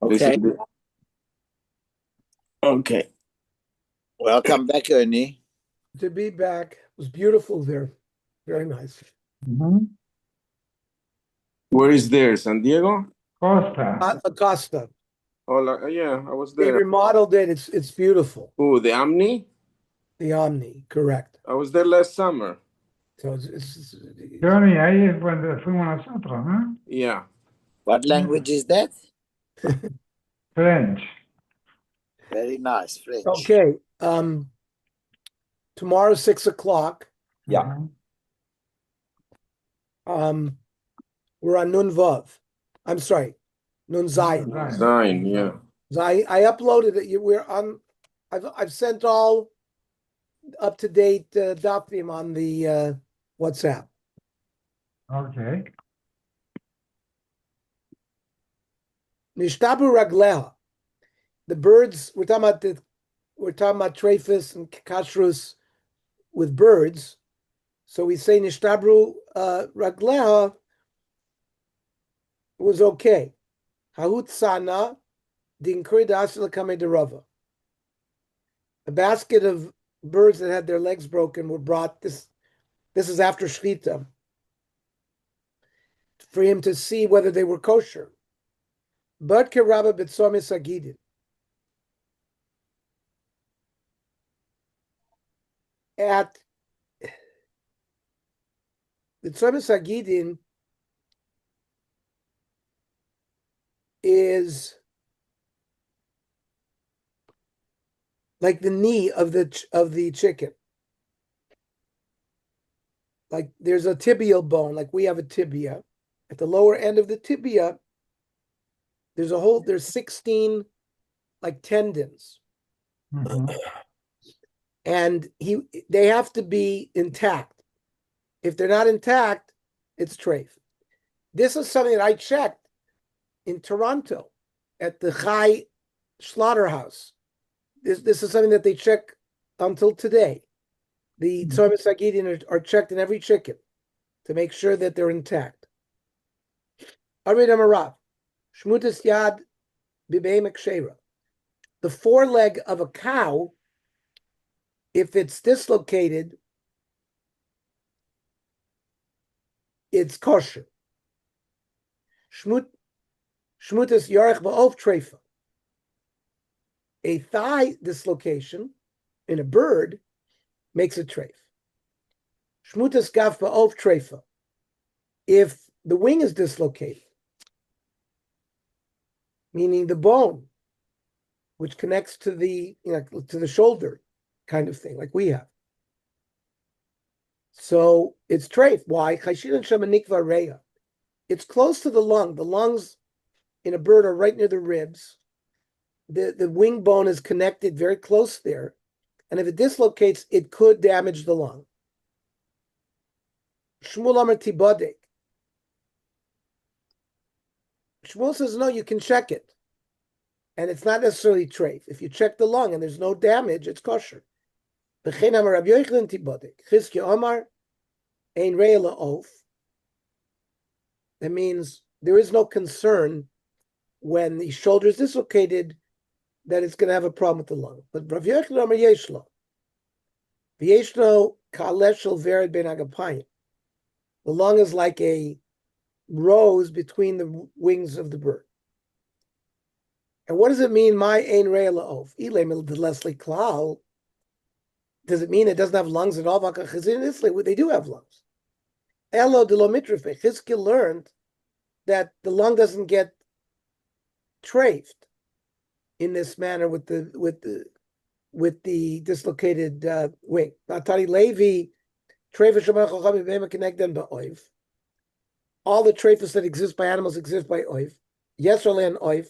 Okay. Okay. Welcome back, Ernie. To be back. It was beautiful there. Very nice. Mhm. Where is there? San Diego? Costa. Acosta. Oh, yeah, I was They there. remodeled it. It's beautiful. Oh, the Omni? The Omni, correct. I was there last summer. So it's Johnny, ahí es donde fuimos nosotros, ¿no? Yeah. What language is that? French. Very nice, French. okay. Tomorrow 6:00. Yeah. We're on Nun Vav. I'm sorry, Nun Zayin. Zion, yeah. So I uploaded it. We're on. I've sent all up to date Dafim on the WhatsApp. Okay. Nishtabu ragleha. The birds. We're talking about Traphus and Kashrus with birds. So we say Nishtabru ragleha was okay. Hahut sana dinkridas lekame derava. A basket of birds that had their legs broken were brought. This is after Shchita, for him to see whether they were kosher. But kerabba b'tzomis agidin. At the tzomis agidin is like the knee of the chicken. Like there's a tibial bone, like we have a tibia. At the lower end of the tibia, there's 16 like tendons. Mhm. And they have to be intact. If they're not intact, it's treif. This is something that I checked in Toronto at the Chai slaughterhouse. This is something that they check until today. The tzomis agidin are checked in every chicken to make sure that they're intact. Arid Amarav, Shmutas Yad Bibeim Ekshera. The foreleg of a cow, if it's dislocated, it's kosher. Shmutas Yarech Ba'of Treifa. A thigh dislocation in a bird makes a treif. Shmutas Gaf Ba'of Treifa. If the wing is dislocated, meaning the bone, which connects to the to the shoulder, kind of thing, like we have. So it's treif. Why? It's close to the lung. The lungs in a bird are right near the ribs. The wing bone is connected very close there, and if it dislocates, it could damage the lung. Shmuel Amar Tibodek. Shmuel says no, you can check it. And it's not necessarily treif. If you check the lung and there's no damage, it's kosher. That means there is no concern when the shoulder is dislocated that it's going to have a problem with the lung. But Rav Yochanan Amar Yeshlo, V'yeshlo ka'aleshel vered ben agapayim. The lung is like a rose between the wings of the bird. And what does it mean? My ein rei la'ov. Leslie klal. Does it mean it doesn't have lungs at all? They do have lungs. Elo de lo mitrafe. Chizkiah learned that the lung doesn't get trafed in this manner with the dislocated wing. Natari Levi, all the trafers that exist by animals exist by oiv. Yes, or land oiv.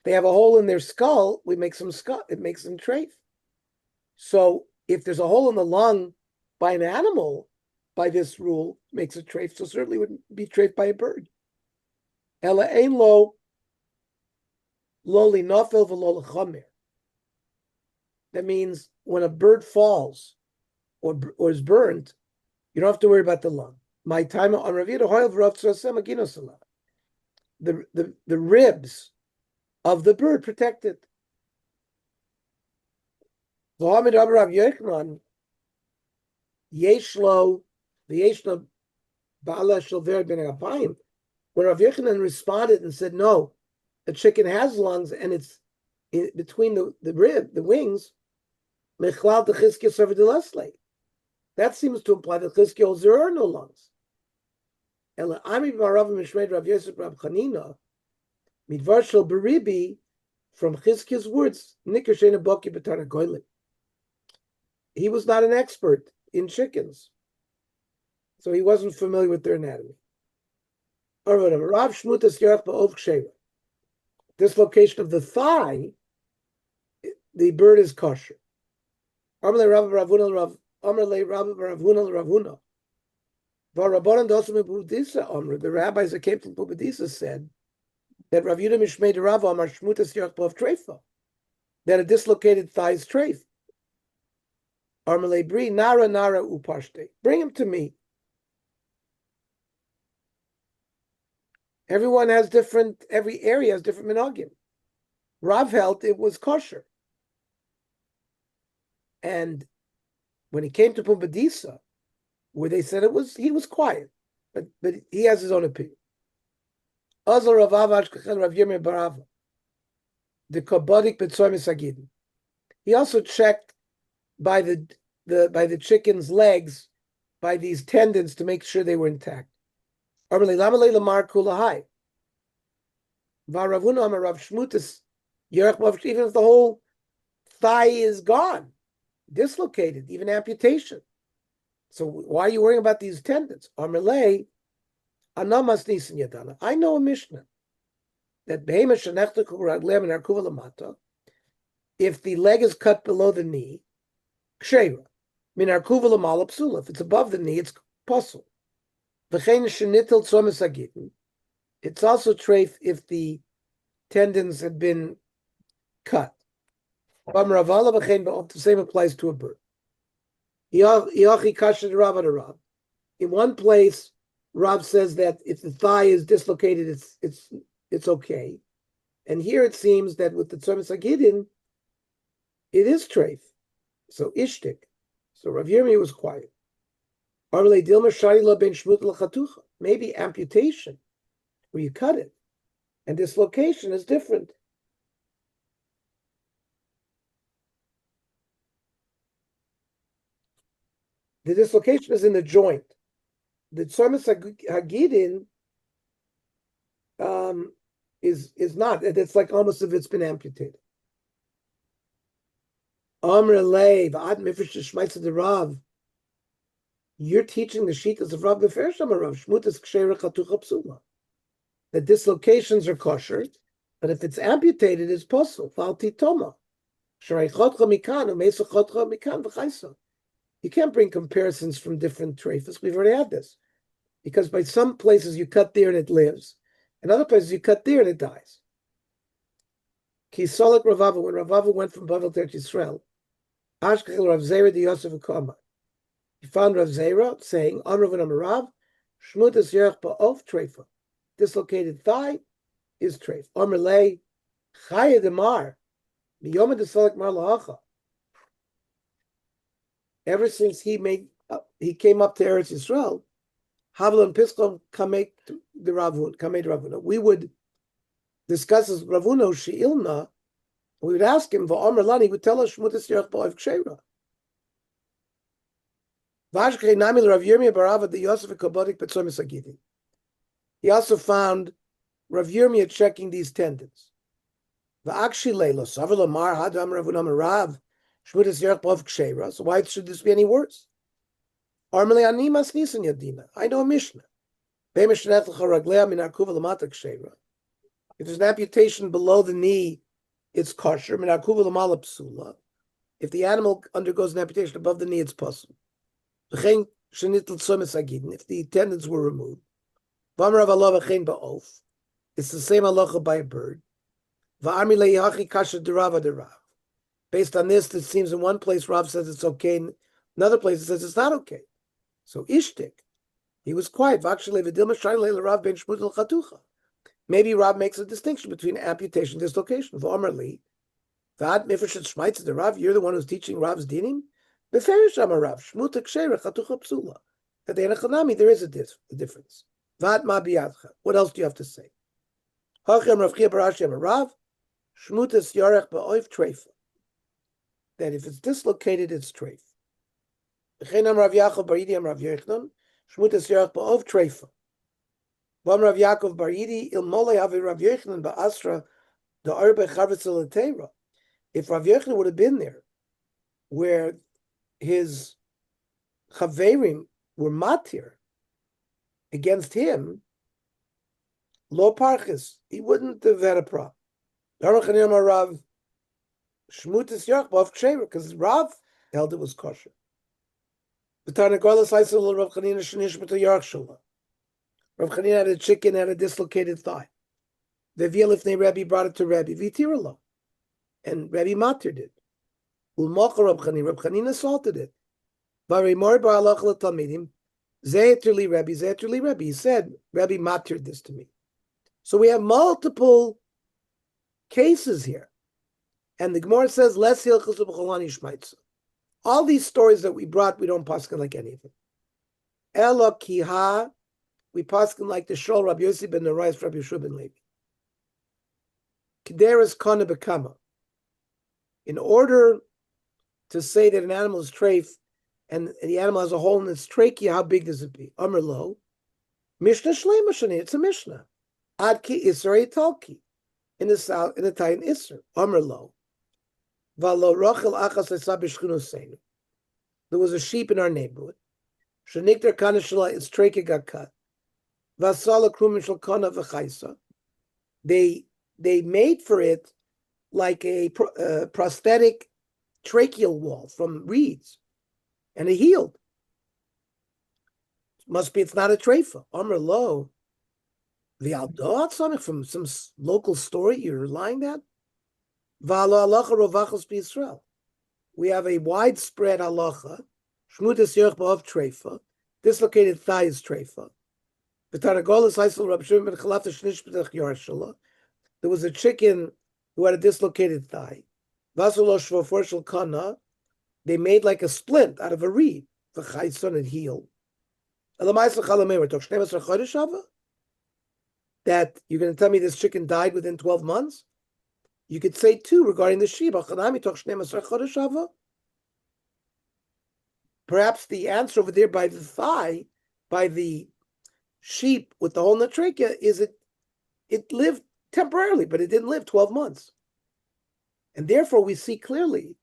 They have a hole in their skull. We make some skull. It makes them trafe. So if there's a hole in the lung by an animal, by this rule, makes it trafe. So certainly wouldn't be trafed by a bird. Ela ein lo loli nofel v'lo lechamer. That means when a bird falls or is burned, you don't have to worry about the lung. My time on Ravida Hoyle Rav Tzosem Aginosala. The ribs of the bird protected. V'hamid Rabbi Rav Yochanan Yeshlo the Yeshlo Ba'ala Shalver Ben Apayim. When Rav Yochanan responded and said, "No, a chicken has lungs and it's in between the wings." Mechlal the Chizkiya Server de Leslie. That seems to imply that Chizkiya holds there are no lungs. Ela Ami Barav Mishmeid Rav Yosef Rav Chanina Midvar Shel Beribi from Chizkiya's words Nikar Sheina Boki B'Tana Goylim. He was not an expert in chickens, so he wasn't familiar with their anatomy. Rav Shmutas Yarach Ba'ov Ksheira. Dislocation of the thigh, the bird is kosher. The rabbis that came from Pubadisa said that Rav Yudah Mishmei de Rav Amar Shmutas Yarach Ba'ov Treifa, that a dislocated thigh is treif. Armalei Bri Nara Nara Upashte. Bring him to me. Every area has different minhagim. Rav held it was kosher. And when he came to Pumbedisa, where they said he was quiet, but he has his own opinion. Azar Rav Avash Kachel Rav Yirmiyah Barava, the Kobodik B'Tzoy Misagidin. He also checked by the chicken's legs, by these tendons to make sure they were intact. Even if the whole thigh is gone, dislocated, even amputation. So why are you worrying about these tendons? I know a Mishnah that if the leg is cut below the knee, if it's above the knee, it's possible. It's also treif if the tendons had been cut. The same applies to a bird. In one place, Rav says that if the thigh is dislocated, it's okay. And here it seems that with the Tzomis Agidin, it is treif. So ishtik. So Rav Yirmiyah was quiet. Maybe amputation, where you cut it, and dislocation is different. The dislocation is in the joint. The Tzomis Hagidin is not. It's like almost if it's been amputated. You're teaching the Shitas of Rav Befersham Rav Shmutas Ksheira Chatucha Psula. The dislocations are kosher, but if it's amputated, it's possible. Falti Toma. You can't bring comparisons from different treifas. We've already had this. Because by some places you cut there and it lives, and other places you cut there and it dies. Kisolek Ravava, when Ravava went from Bavel to Yisrael, Ashkechel Rav Zera de Yosef Ukama. He found Rav Zera saying, Amrav and Amarav, Shmutas Yerach Ba'of Treifa. Dislocated thigh is treif. Amrlei Chaya Demar. Miyoma Desolek Mar Lahacha. Ever since he came up to Eretz Yisrael, Havel and Piskom Kamek the Ravuna. We would discuss as Ravuna Sheilna. We would ask him, V'Amr Lani, he would tell us Shmutas Yerach Ba'of Ksheira. Vashkei Namil Rav Yirmiyah Barava the Yosef Kobodik B'Tzoy Misagidin. He also found Rav Yirmiyah checking these tendons. V'Akshi Leilo Savar Lamar Hadam Ravunam Rav Shmutas Yerach Ba'of Ksheira. So why should this be any worse? Armele Ani Masnisan Yadina. I know a Mishnah. If there's an amputation below the knee, it's kosher. If the animal undergoes an amputation above the knee, it's possible. If the tendons were removed, it's the same halacha by a bird. Based on this, it seems in one place Rav says it's okay, in another place it says it's not okay. So ishtik. He was quiet. Maybe Rav makes a distinction between amputation and dislocation. The Rav, you're the one who's teaching Rav's dinim. There is a difference. What else do you have to say? That if it's dislocated, it's treif. Rav Yaakov Bar Yidi ilmolei havi Rav Yochanan ba'asra the arbe chavetz l'teira. If Rav Yochanan would have been there, where his chaverim were matir against him, lo parchis, he wouldn't have had a problem. Rav shmutis yarch b'ov ksheira, because Rav held it was kosher. Rav Chanina had a chicken, had a dislocated thigh. The Vilifnei Rebbe brought it to Rebbe, Vitiralo. And Rebbe matir did. Ulmocha Rav Chanina salted it. Rebbe. He said, Rebbe matir this to me. So we have multiple cases here. And the Gemara says, Les hilchos b'cholani shmaitza. All these stories that we brought, we don't paskin like any of them. Elo kiha, we paskin like the Shol Rabbi Yossi ben Nerais, Rabbi Yeshua ben Levi. Kederes kana bekama. In order to say that an animal is treif, and the animal has a hole in its trachea, how big does it be? Amr lo, Mishnah Shlema Shani, it's a Mishnah. Ad ki Isra Talki, in the south, in the Tayin Isra. Amr lo. There was a sheep in our neighborhood. Its trachea got cut. They made for it like a prosthetic tracheal wall from reeds, and it healed. Must be it's not a treifa. Amr lo, the aldot something from some local story. You're lying that. We have a widespread halacha. Shmutas yerch b'ov treifa. Dislocated thigh is treifa. There was a chicken who had a dislocated thigh. They made like a splint out of a reed. It healed. That you're going to tell me this chicken died within 12 months? You could say too regarding the sheep. Perhaps the answer over there by the thigh, by the sheep with the hole in the trachea, is it lived temporarily, but it didn't live 12 months. And therefore we see clearly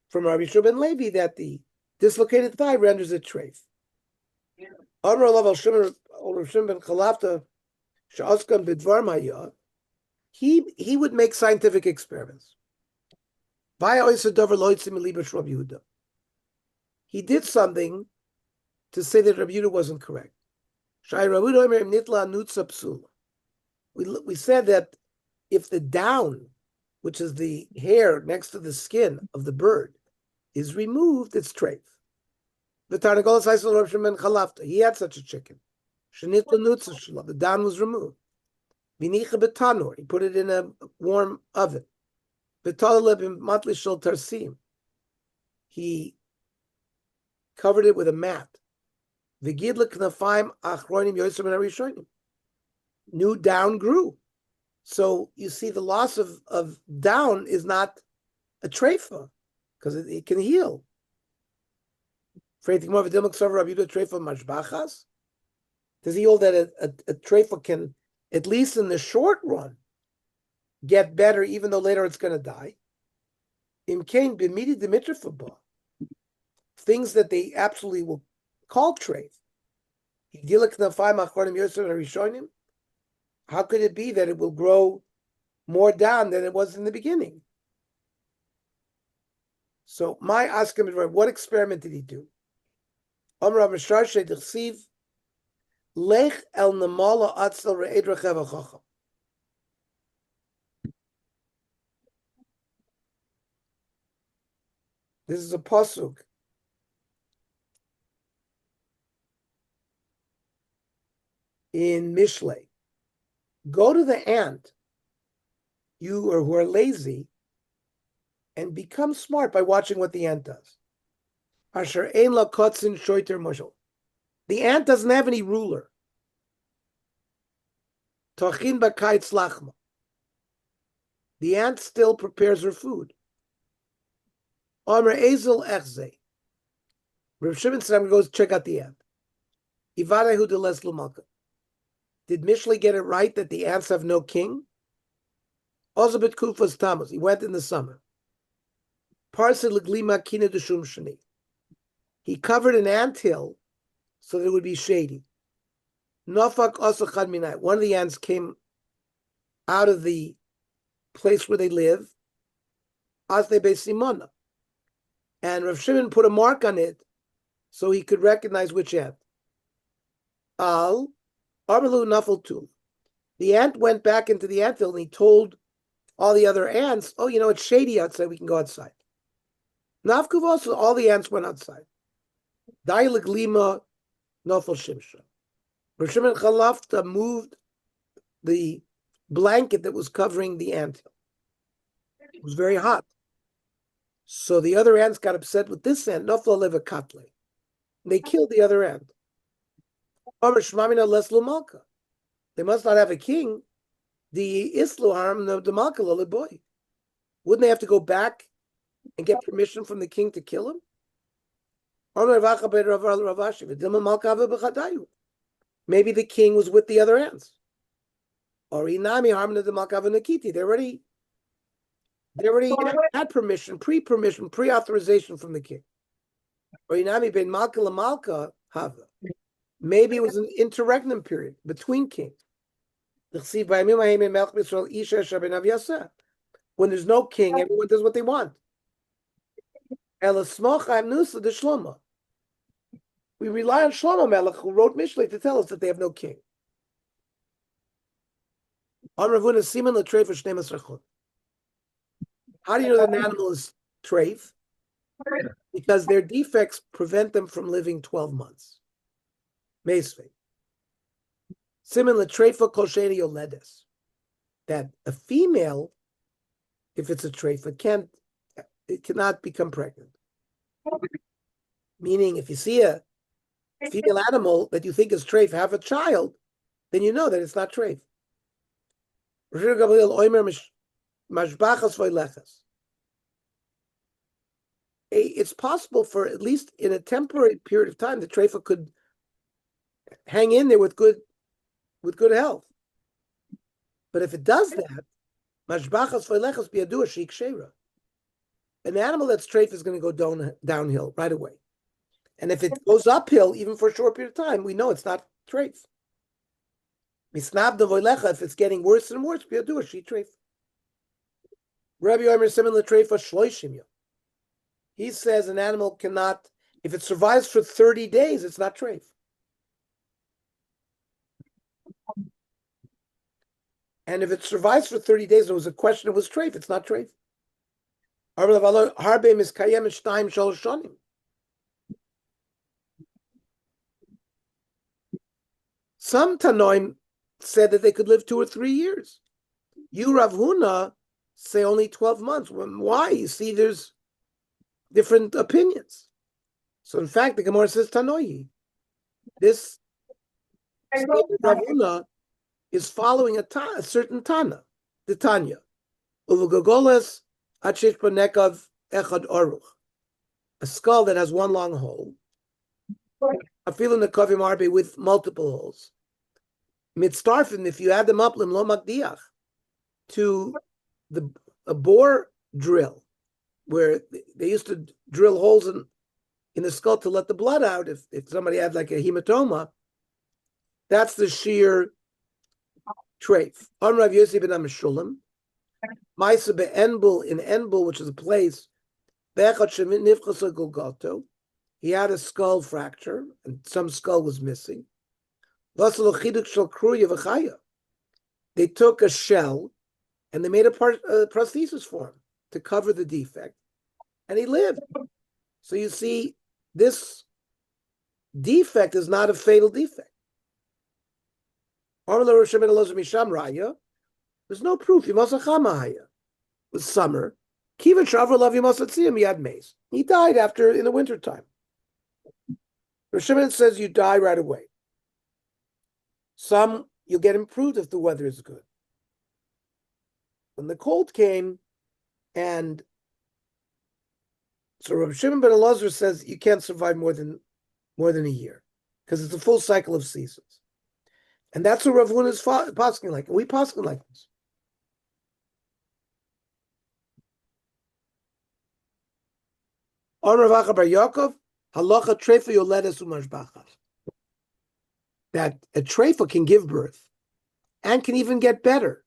from Rabbi Yeshua ben Levi that the dislocated thigh renders it treif. He would make scientific experiments. He did something to say that Rabbi Yehuda wasn't correct. We said that if the down, which is the hair next to the skin of the bird, is removed, it's treif. He had such a chicken. The down was removed. He put it in a warm oven. He covered it with a mat. New down grew. So you see the loss of down is not a treifa, because it can heal. Does he hold that a treifa can, at least in the short run, get better, even though later it's going to die? Things that they absolutely will call treif. How could it be that it will grow more down than it was in the beginning? So my asking is, what experiment did he do? Lech el namala atzel re'ed rechev hachacham. This is a pasuk. in Mishle. Go to the ant, you or who are lazy, and become smart by watching what the ant does. Asher ein la kotzin shoiter moshel. The ant doesn't have any ruler. Tochin b'kaitz lachma. The ant still prepares her food. Omer ezel echze. Rav Shimon said, I'm going to go check out the ant. Ivarehu de les l'malka. Did Mishlei get it right that the ants have no king? Ozabit kufas tammuz. He went in the summer. Parsid l'glima kina d'shum shani. He covered an anthill so that it would be shady. Nofak osachad minai. One of the ants came out of the place where they live. Azne be simona. And Rav Shimon put a mark on it so he could recognize which ant. Al Armalu Nafal Tul. The ant went back into the anthill and he told all the other ants, oh, you know, it's shady outside, we can go outside. Nafkuv also, all the ants went outside. Dailik Lima Nafal Shimsha. Rav Shimon Chalafta moved the blanket that was covering the anthill. It was very hot. So the other ants got upset with this ant, Nafal Leva Katle. They killed the other ant. They must not have a king. The Islu the Malka boy. Wouldn't they have to go back and get permission from the king to kill him? Maybe the king was with the other ants. They already had permission, pre-authorization from the king. Maybe it was an interregnum period between kings. When there's no king, everyone does what they want. We rely on Shlomo Melech, who wrote Mishlei, to tell us that they have no king. How do you know that an animal is treif? Because their defects prevent them from living 12 months. Meisvei. Siman l'treifa kol she'ena yoledes. That a female, if it's a treifa, it cannot become pregnant. Meaning, if you see a female animal that you think is treif have a child, then you know that it's not treif. It's possible for, at least in a temporary period of time, the treifa could hang in there with good health. But if it does that, an animal that's treif is going to go downhill right away. And if it goes uphill, even for a short period of time, we know it's not treif. If it's getting worse and worse, treif. Rabbi Yomer Simon l'treifa shloishim yom. He says an animal cannot, if it survives for 30 days, it's not treif. And if it survives for 30 days, there was a question, it was treif, it's not treif. Some Tanoim said that they could live 2 or 3 years. You, Rav Huna, say only 12 months. Why? You see, there's different opinions. So in fact, the Gemara says Tanoi. This Rav Huna is following a certain Tana, the Tanya. Uvugagolas achish panekav echad oruch. A skull that has one long hole. Afilu nekavim arbe with multiple holes. Mitzdarfim, if you add them up, lim lo magdiach, to a bore drill, where they used to drill holes in the skull to let the blood out if somebody had like a hematoma. That's the sheer treif. On Rav Yossi ben Amshulam, Maisa be'enbul, in Enbul, which is a place, he had a skull fracture, and some skull was missing. They took a shell, and they made a prosthesis for him to cover the defect, and he lived. So you see, this defect is not a fatal defect. There's no proof. With summer. He died after in the wintertime. Rosh Shimon says you die right away. Some you'll get improved if the weather is good. When the cold came, and so Rav Shimon ben Elazar says you can't survive more than a year because it's a full cycle of seasons, and that's what Rav Huna is posking like. And we posking like this. On Rav Acha bar Yaakov, halacha treifa yoledes umashbachas. That a treifa can give birth and can even get better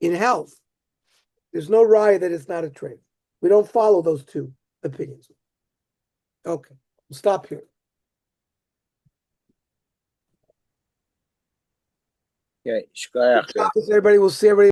in health. There's no raya that it's not a treifa. We don't follow those two opinions. Okay, we'll stop here. Okay, shkoyach. Everybody will see everybody.